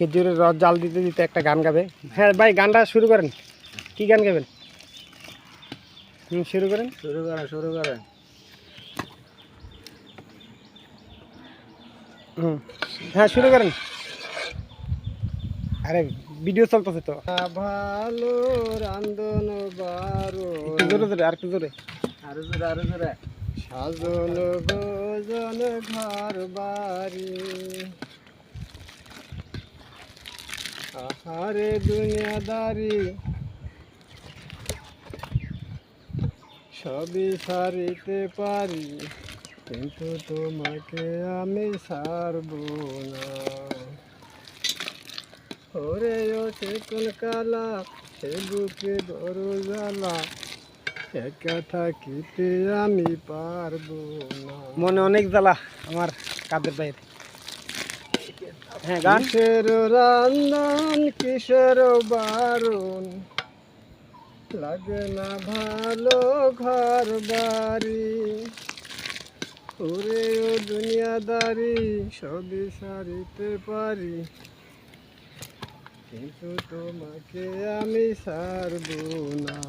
খেজুরের রস জাল দিতে দিতে একটা গান গাবে। হ্যাঁ ভাই, গানটা শুরু করেন। কি গান গাবেন? শুরু করেন। শুরু করেন। হ্যাঁ শুরু করেন। আরে ভিডিও চলতেছে তো। ভালো রান্ধন বারো, একটু জোরে জোরে, আর একটু জোরে। আরো জোরে। সাজন ভোজন ঘর বাড়ি, আহারে দুনিয়াদারি সবই সারিতে পারি, কিন্তু তোমাকে আমি ছাড়বো না। ওরে ও সে কোন কালা, সে বুকে বড় জ্বালা, একা থাকিতে আমি পারবো না। মনে অনেক জ্বালা আমার কাদের বাইরে। হ্যাঁ গান। কিসের রান্ধন কিসের বারণ, লাগে না ভালো ঘর বাড়ি, ওরে ও দুনিয়াদারি সবই সারিতে পারি, কিন্তু তোমাকে আমি ছাড়বো না।